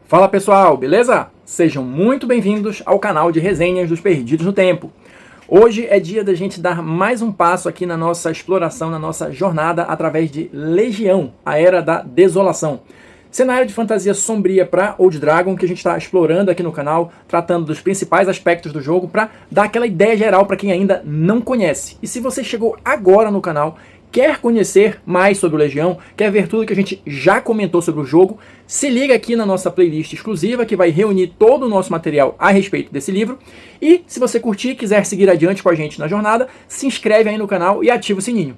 Fala pessoal, beleza? Sejam muito bem-vindos ao canal de resenhas dos Perdidos no Tempo. Hoje é dia da gente dar mais um passo aqui na nossa exploração, na nossa jornada através de Legião, a Era da Desolação. Cenário de fantasia sombria para Old Dragon que a gente está explorando aqui no canal, tratando dos principais aspectos do jogo para dar aquela ideia geral para quem ainda não conhece. E se você chegou agora no canal, quer conhecer mais sobre o Legião, quer ver tudo que a gente já comentou sobre o jogo, se liga aqui na nossa playlist exclusiva que vai reunir todo o nosso material a respeito desse livro. E se você curtir e quiser seguir adiante com a gente na jornada, se inscreve aí no canal e ativa o sininho.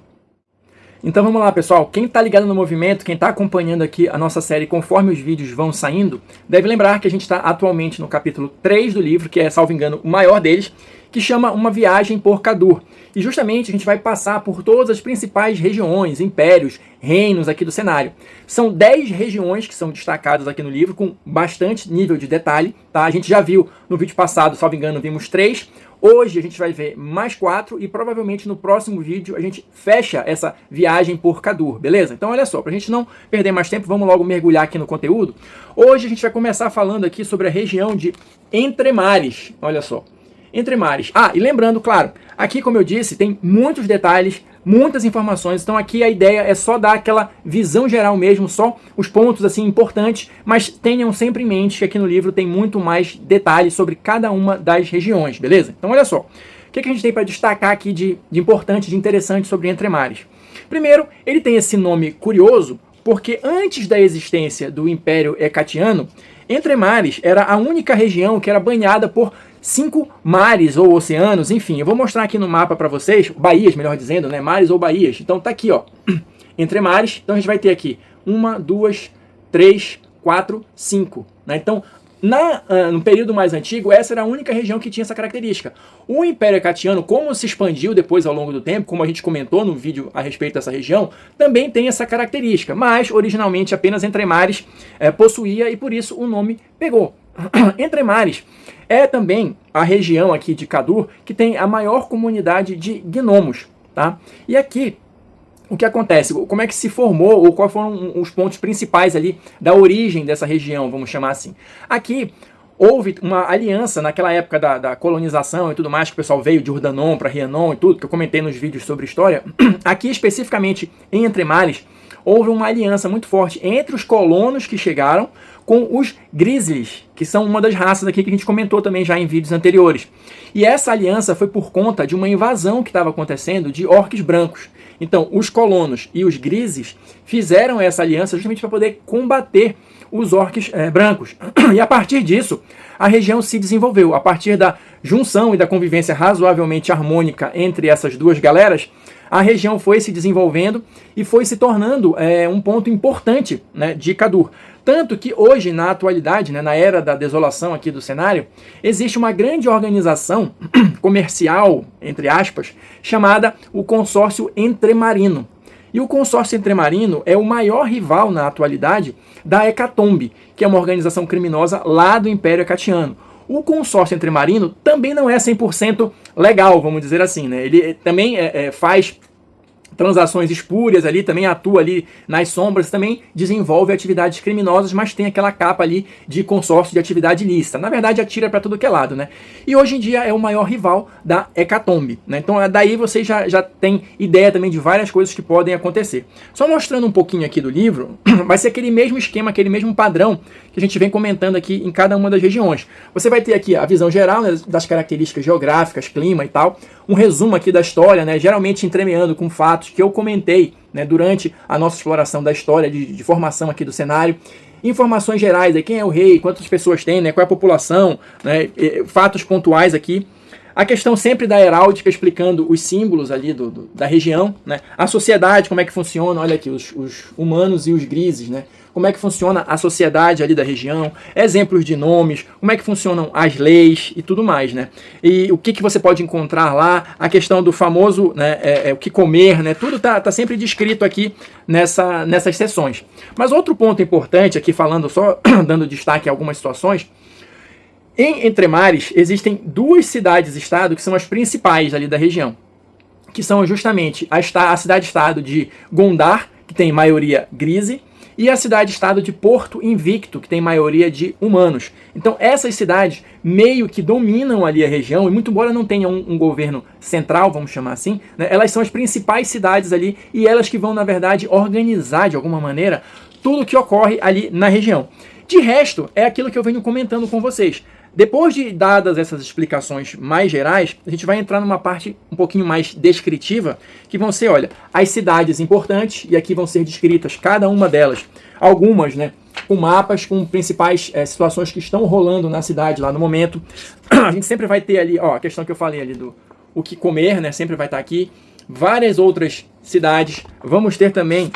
Então vamos lá pessoal, quem está ligado no movimento, quem está acompanhando aqui a nossa série conforme os vídeos vão saindo, deve lembrar que a gente está atualmente no capítulo 3 do livro, que é, salvo engano, o maior deles, que chama Uma Viagem por Kadur. E justamente a gente vai passar por todas as principais regiões, impérios, reinos aqui do cenário. São 10 regiões que são destacadas aqui no livro, com bastante nível de detalhe. Tá? A gente já viu no vídeo passado, salvo engano, vimos 3. Hoje a gente vai ver mais 4 e provavelmente no próximo vídeo a gente fecha essa viagem por Kadur, beleza? Então olha só, para a gente não perder mais tempo, vamos logo mergulhar aqui no conteúdo. Hoje a gente vai começar falando aqui sobre a região de Entremares, olha só. Entremares. Ah, e lembrando, claro, aqui como eu disse, tem muitos detalhes, muitas informações, então aqui a ideia é só dar aquela visão geral mesmo, só os pontos assim importantes, mas tenham sempre em mente que aqui no livro tem muito mais detalhes sobre cada uma das regiões, beleza? Então olha só, o que a gente tem para destacar aqui de importante, de interessante sobre Entremares? Primeiro, ele tem esse nome curioso, porque antes da existência do Império Hecatiano, Entremares era a única região que era banhada por 5 mares ou oceanos, enfim, eu vou mostrar aqui no mapa para vocês, baías, melhor dizendo, né, mares ou baías. Então tá aqui, ó, Entremares, então a gente vai ter aqui 1, 2, 3, 4, 5, né? Então, no período mais antigo, essa era a única região que tinha essa característica. O Império Hecatiano, como se expandiu depois ao longo do tempo, como a gente comentou no vídeo a respeito dessa região, também tem essa característica, mas originalmente apenas Entremares possuía e por isso o nome pegou. Entremares é também a região aqui de Kadur que tem a maior comunidade de gnomos, tá? E aqui o que acontece? Como é que se formou ou quais foram os pontos principais ali da origem dessa região, vamos chamar assim? Aqui houve uma aliança naquela época da colonização e tudo mais, que o pessoal veio de Urdanon para Rhiannon e tudo, que eu comentei nos vídeos sobre história. Aqui especificamente em Entremares houve uma aliança muito forte entre os colonos que chegaram com os Grizzlies, que são uma das raças aqui que a gente comentou também já em vídeos anteriores. E essa aliança foi por conta de uma invasão que estava acontecendo de orques brancos. Então, os colonos e os Grizzlies fizeram essa aliança justamente para poder combater os orques brancos. E a partir disso, a região se desenvolveu. A partir da junção e da convivência razoavelmente harmônica entre essas duas galeras, a região foi se desenvolvendo e foi se tornando um ponto importante, né, de Kadur. Tanto que hoje, na atualidade, né, na era da desolação aqui do cenário, existe uma grande organização comercial, entre aspas, chamada o Consórcio Entremarino. E o Consórcio Entremarino é o maior rival na atualidade da Hecatombe, que é uma organização criminosa lá do Império Hecatiano. O Consórcio Entremarino também não é 100% legal, vamos dizer assim, né? Ele também faz transações espúrias ali, também atua ali nas sombras, também desenvolve atividades criminosas, mas tem aquela capa ali de consórcio de atividade ilícita. Na verdade, atira para tudo que é lado, né? E hoje em dia é o maior rival da Hecatombe, né? Então daí você já tem ideia também de várias coisas que podem acontecer. Só mostrando um pouquinho aqui do livro, vai ser aquele mesmo esquema, aquele mesmo padrão que a gente vem comentando aqui em cada uma das regiões. Você vai ter aqui a visão geral, né, das características geográficas, clima e tal, um resumo aqui da história, né, geralmente entremeando com fatos que eu comentei, né, durante a nossa exploração da história de formação aqui do cenário. Informações gerais, quem é o rei, quantas pessoas tem, né, qual é a população, né, fatos pontuais aqui. A questão sempre da heráldica, explicando os símbolos ali da região, né? A sociedade, como é que funciona, olha aqui, os humanos e os grises, né? Como é que funciona a sociedade ali da região, exemplos de nomes, como é que funcionam as leis e tudo mais, né? E o que você pode encontrar lá, a questão do famoso, né, o que comer, né? Tudo tá sempre descrito aqui nessas sessões. Mas outro ponto importante aqui, falando só, dando destaque a algumas situações, em Entremares existem 2 cidades-estado que são as principais ali da região, que são justamente a cidade-estado de Gondar, que tem maioria grise, e a cidade-estado de Porto Invicto, que tem maioria de humanos. Então essas cidades meio que dominam ali a região, e muito embora não tenha um governo central, vamos chamar assim, né, elas são as principais cidades ali, e elas que vão, na verdade, organizar de alguma maneira tudo que ocorre ali na região. De resto, é aquilo que eu venho comentando com vocês. Depois de dadas essas explicações mais gerais, a gente vai entrar numa parte um pouquinho mais descritiva, que vão ser, olha, as cidades importantes, e aqui vão ser descritas cada uma delas, algumas, né, com mapas, com principais situações que estão rolando na cidade lá no momento. A gente sempre vai ter ali, ó, a questão que eu falei ali do o que comer, né, sempre vai estar aqui. Várias outras cidades. Vamos ter também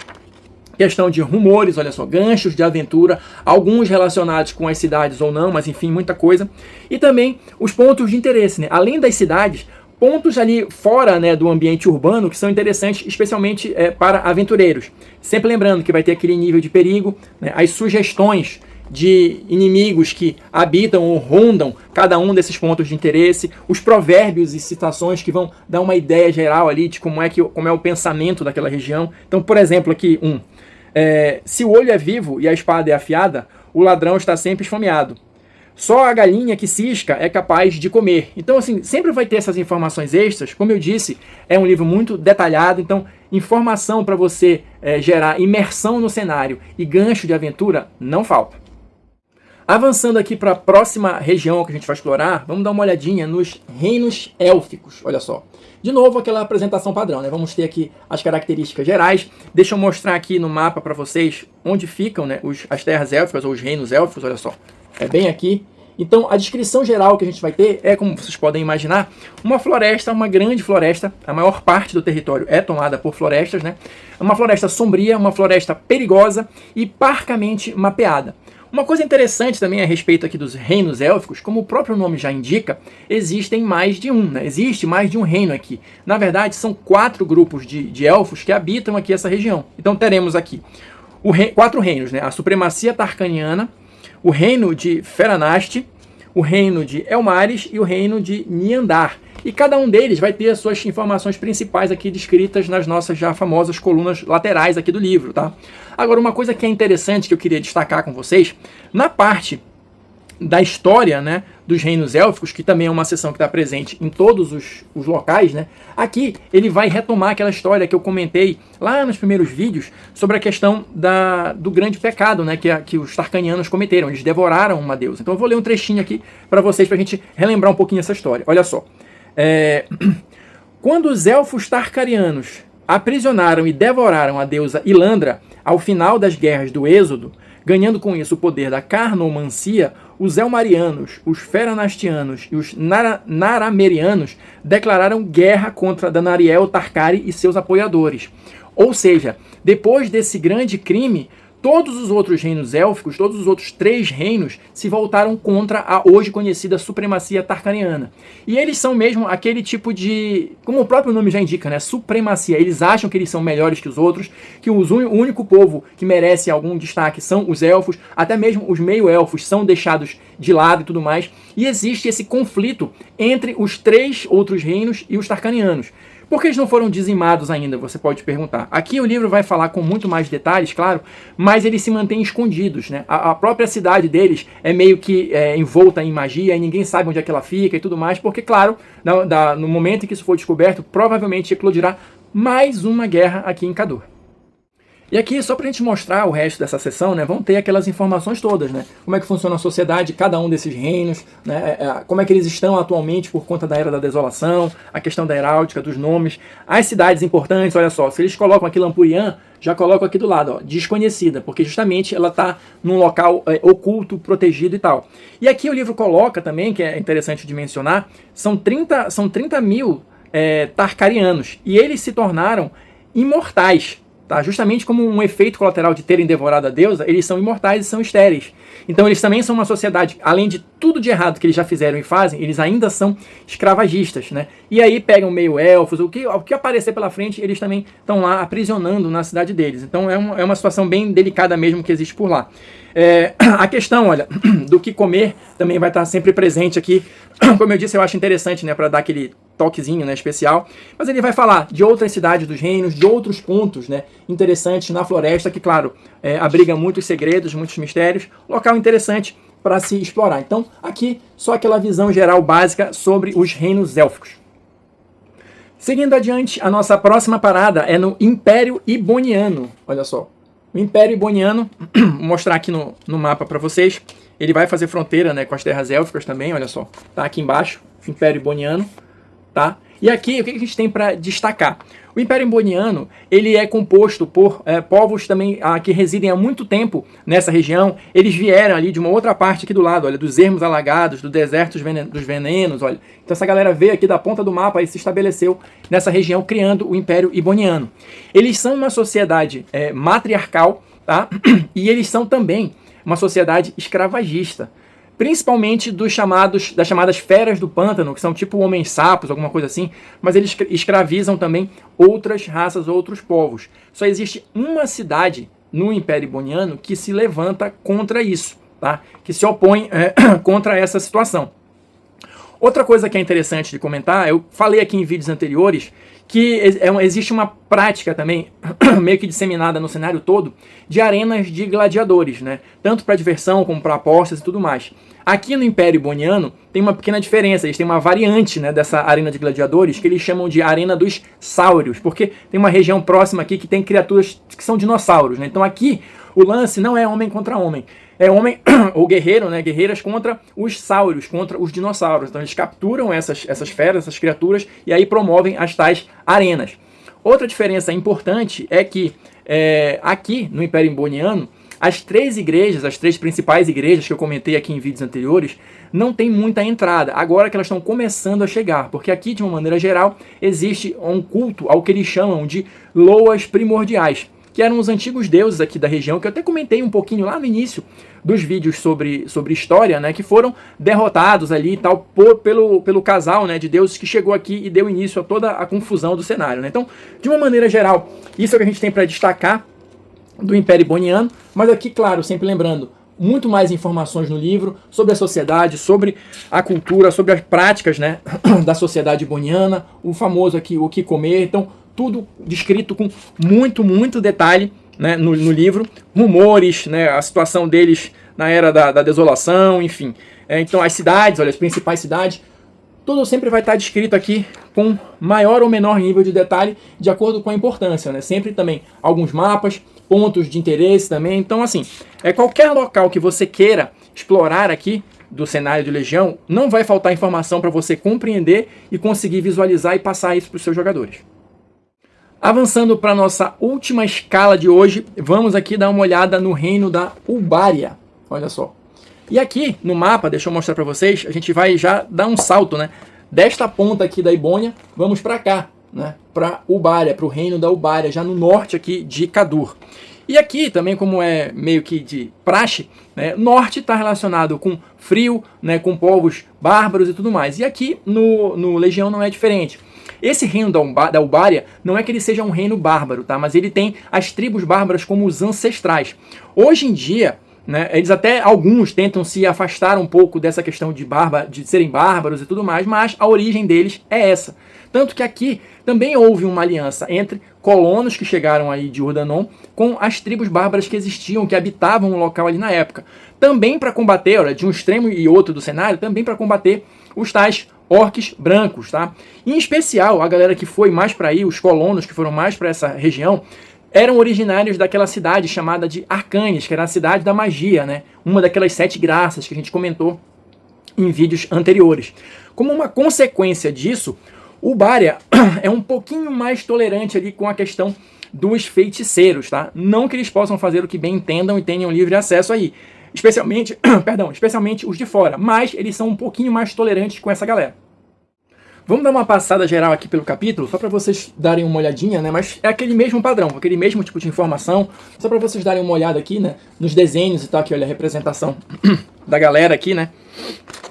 questão de rumores, olha só, ganchos de aventura, alguns relacionados com as cidades ou não, mas enfim, muita coisa. E também os pontos de interesse, né? Além das cidades, pontos ali fora, né, do ambiente urbano que são interessantes, especialmente para aventureiros. Sempre lembrando que vai ter aquele nível de perigo, né, as sugestões de inimigos que habitam ou rondam cada um desses pontos de interesse, os provérbios e citações que vão dar uma ideia geral ali de como é o pensamento daquela região. Então, por exemplo, aqui se o olho é vivo e a espada é afiada, o ladrão está sempre esfomeado. Só a galinha que cisca é capaz de comer. Então, assim, sempre vai ter essas informações extras. Como eu disse, é um livro muito detalhado. Então, informação para você gerar imersão no cenário e gancho de aventura não falta. Avançando aqui para a próxima região que a gente vai explorar, vamos dar uma olhadinha nos reinos élficos. Olha só. De novo, aquela apresentação padrão, né? Vamos ter aqui as características gerais. Deixa eu mostrar aqui no mapa para vocês onde ficam, né, as terras élficas ou os reinos élficos. Olha só. É bem aqui. Então, a descrição geral que a gente vai ter é, como vocês podem imaginar, uma floresta, uma grande floresta. A maior parte do território é tomada por florestas, né? É uma floresta sombria, uma floresta perigosa e parcamente mapeada. Uma coisa interessante também a respeito aqui dos reinos élficos, como o próprio nome já indica, existem mais de um, né? Existe mais de um reino aqui. Na verdade, são 4 grupos de elfos que habitam aqui essa região. Então, teremos aqui 4 reinos, né? A supremacia tarkaniana, o reino de Feranast, o reino de Elmaris e o reino de Niandar. E cada um deles vai ter as suas informações principais aqui descritas nas nossas já famosas colunas laterais aqui do livro, tá? Agora, uma coisa que é interessante que eu queria destacar com vocês, na parte da história, né, dos reinos élficos, que também é uma seção que está presente em todos os locais, né, aqui ele vai retomar aquela história que eu comentei lá nos primeiros vídeos sobre a questão do grande pecado, né, que os tarkanianos cometeram. Eles devoraram uma deusa. Então eu vou ler um trechinho aqui para vocês, para a gente relembrar um pouquinho essa história. Olha só. Quando os elfos tarkarianos aprisionaram e devoraram a deusa Ilandra ao final das guerras do Êxodo, ganhando com isso o poder da carnomancia, os Elmarianos, os Feranastianos e os Naramerianos declararam guerra contra Danariel Tarkari e seus apoiadores. Ou seja, depois desse grande crime, todos os outros reinos élficos, todos os outros 3 reinos, se voltaram contra a hoje conhecida supremacia tarkaniana. E eles são mesmo aquele tipo de, como o próprio nome já indica, né, supremacia. Eles acham que eles são melhores que os outros, que o único povo que merece algum destaque são os elfos, até mesmo os meio-elfos são deixados de lado e tudo mais. E existe esse conflito entre os 3 outros reinos e os tarkanianos. Por que eles não foram dizimados ainda, você pode perguntar. Aqui o livro vai falar com muito mais detalhes, claro, mas eles se mantêm escondidos, né? A própria cidade deles é meio que envolta em magia e ninguém sabe onde é que ela fica e tudo mais, porque, claro, no momento em que isso for descoberto, provavelmente eclodirá mais uma guerra aqui em Kador. E aqui, só para a gente mostrar o resto dessa sessão, né, vão ter aquelas informações todas, né? Como é que funciona a sociedade, cada um desses reinos, né, como é que eles estão atualmente por conta da Era da Desolação, a questão da heráldica, dos nomes, as cidades importantes, olha só, se eles colocam aqui Lampurian, já colocam aqui do lado, ó, desconhecida, porque justamente ela está num local oculto, protegido e tal. E aqui o livro coloca também, que é interessante de mencionar, são 30 mil tarkarianos, e eles se tornaram imortais. Tá? Justamente como um efeito colateral de terem devorado a deusa, eles são imortais e são estéreis. Então eles também são uma sociedade, além de tudo de errado que eles já fizeram e fazem, eles ainda são escravagistas, né? E aí pegam meio elfos, o que aparecer pela frente, eles também estão lá aprisionando na cidade deles. Então é uma situação bem delicada mesmo que existe por lá. A questão, olha, do que comer também vai estar sempre presente aqui. Como eu disse, eu acho interessante, né, para dar toquezinho, né, especial, mas ele vai falar de outras cidades dos reinos, de outros pontos, né, interessantes na floresta, que, claro, abriga muitos segredos, muitos mistérios, local interessante para se explorar. Então, aqui, só aquela visão geral básica sobre os reinos élficos. Seguindo adiante, a nossa próxima parada é no Império Iboniano. Olha só, o Império Iboniano, vou mostrar aqui no mapa para vocês, ele vai fazer fronteira, né, com as terras élficas também, olha só, tá aqui embaixo, Império Iboniano, tá? E aqui, o que a gente tem para destacar? O Império Iboniano, ele é composto por povos também que residem há muito tempo nessa região. Eles vieram ali de uma outra parte aqui do lado, olha, dos ermos alagados, do deserto dos venenos, olha. Então essa galera veio aqui da ponta do mapa e se estabeleceu nessa região, criando o Império Iboniano. Eles são uma sociedade matriarcal, tá? E eles são também uma sociedade escravagista. Principalmente das chamadas feras do pântano, que são tipo homens-sapos, alguma coisa assim, mas eles escravizam também outras raças, outros povos. Só existe uma cidade no Império Iboniano que se levanta contra isso, tá? Que se opõe contra essa situação. Outra coisa que é interessante de comentar, eu falei aqui em vídeos anteriores, que existe uma prática também, meio que disseminada no cenário todo, de arenas de gladiadores, né? Tanto para diversão como para apostas e tudo mais. Aqui no Império Iboniano tem uma pequena diferença, eles têm uma variante, né, dessa arena de gladiadores que eles chamam de Arena dos Sáureos, porque tem uma região próxima aqui que tem criaturas que são dinossauros, né? Então aqui o lance não é homem contra homem, é homem ou guerreiro, né, guerreiras contra os sáureos, contra os dinossauros. Então eles capturam essas feras, essas criaturas, e aí promovem as tais arenas. Outra diferença importante é que aqui no Império Iboniano, as três principais igrejas que eu comentei aqui em vídeos anteriores, não tem muita entrada, agora que elas estão começando a chegar, porque aqui, de uma maneira geral, existe um culto ao que eles chamam de loas primordiais, que eram os antigos deuses aqui da região, que eu até comentei um pouquinho lá no início dos vídeos sobre história, né, que foram derrotados ali e tal pelo casal, né, de deuses que chegou aqui e deu início a toda a confusão do cenário, né? Então, de uma maneira geral, isso é o que a gente tem para destacar do Império Iboniano, mas aqui, claro, sempre lembrando, muito mais informações no livro sobre a sociedade, sobre a cultura, sobre as práticas, né, da sociedade iboniana, o famoso aqui, o que comer, então tudo descrito com muito detalhe, né, no livro, rumores, né, a situação deles na era da desolação, enfim. Então as cidades, olha, as principais cidades, tudo sempre vai estar descrito aqui com maior ou menor nível de detalhe, de acordo com a importância, né? Sempre também alguns mapas, pontos de interesse também. Então, assim, qualquer local que você queira explorar aqui do cenário de Legião, não vai faltar informação para você compreender e conseguir visualizar e passar isso para os seus jogadores. Avançando para a nossa última escala de hoje, vamos aqui dar uma olhada no reino da Ubária. Olha só. E aqui no mapa, deixa eu mostrar para vocês, a gente vai já dar um salto, né? Desta ponta aqui da Ibônia, vamos para cá, né? Para Ubária, para o reino da Ubária, já no norte aqui de Cadur. E aqui também, como é meio que de praxe, né? Norte está relacionado com frio, né? Com povos bárbaros e tudo mais. E aqui no Legião não é diferente. Esse reino da Ubária não é que ele seja um reino bárbaro, tá? Mas ele tem as tribos bárbaras como os ancestrais. Hoje em dia, né, eles até, alguns tentam se afastar um pouco dessa questão de serem bárbaros e tudo mais, mas a origem deles é essa. Tanto que aqui também houve uma aliança entre colonos que chegaram aí de Urdanon com as tribos bárbaras que existiam, que habitavam o local ali na época. Também para combater, olha, de um extremo e outro do cenário, também para combater os tais orques brancos, tá? Em especial, a galera que foi mais para aí, os colonos que foram mais para essa região, eram originários daquela cidade chamada de Arcanes, que era a cidade da magia, né? Uma daquelas 7 graças que a gente comentou em vídeos anteriores. Como uma consequência disso, o Ubária é um pouquinho mais tolerante ali com a questão dos feiticeiros, tá? Não que eles possam fazer o que bem entendam e tenham livre acesso aí. Especialmente os de fora, mas eles são um pouquinho mais tolerantes com essa galera. Vamos dar uma passada geral aqui pelo capítulo, só para vocês darem uma olhadinha, né? Mas é aquele mesmo padrão, aquele mesmo tipo de informação, só para vocês darem uma olhada aqui, né? Nos desenhos e tal, aqui, olha, a representação da galera aqui, né?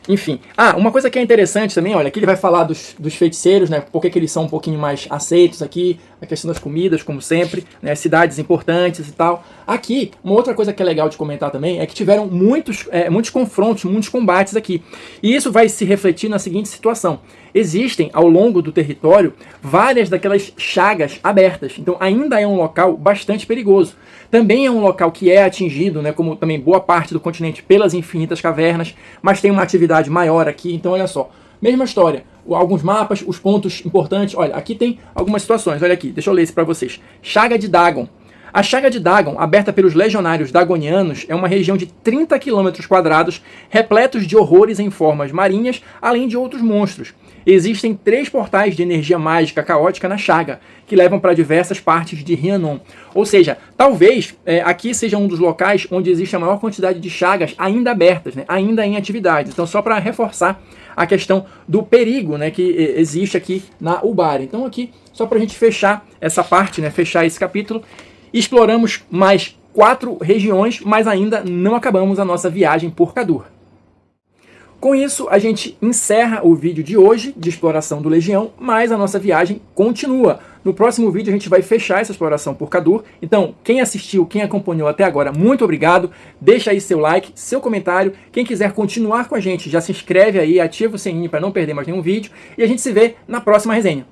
Enfim. Uma coisa que é interessante também, olha, aqui ele vai falar dos feiticeiros, né? Por que eles são um pouquinho mais aceitos aqui, a questão das comidas, como sempre, né? Cidades importantes e tal. Aqui, uma outra coisa que é legal de comentar também é que tiveram muitos confrontos, muitos combates aqui. E isso vai se refletir na seguinte situação. Existem, ao longo do território, várias daquelas chagas abertas. Então, ainda é um local bastante perigoso. Também é um local que é atingido, né, como também boa parte do continente, pelas infinitas cavernas, mas tem uma atividade maior aqui. Então, olha só, mesma história. Alguns mapas, os pontos importantes. Olha, aqui tem algumas situações. Olha aqui, deixa eu ler isso para vocês. Chaga de Dagon. A Chaga de Dagon, aberta pelos legionários dagonianos, é uma região de 30 km², repletos de horrores em formas marinhas, além de outros monstros. Existem 3 portais de energia mágica caótica na Chaga, que levam para diversas partes de Rhiannon. Ou seja, talvez aqui seja um dos locais onde existe a maior quantidade de chagas ainda abertas, né, ainda em atividade. Então, só para reforçar a questão do perigo, né, que existe aqui na Ubari. Então, aqui, só para a gente fechar essa parte, né, fechar esse capítulo, exploramos mais 4 regiões, mas ainda não acabamos a nossa viagem por Kadur. Com isso, a gente encerra o vídeo de hoje de exploração do Legião, mas a nossa viagem continua. No próximo vídeo a gente vai fechar essa exploração por Kadur. Então, quem assistiu, quem acompanhou até agora, muito obrigado. Deixa aí seu like, seu comentário. Quem quiser continuar com a gente, já se inscreve aí, ativa o sininho para não perder mais nenhum vídeo. E a gente se vê na próxima resenha.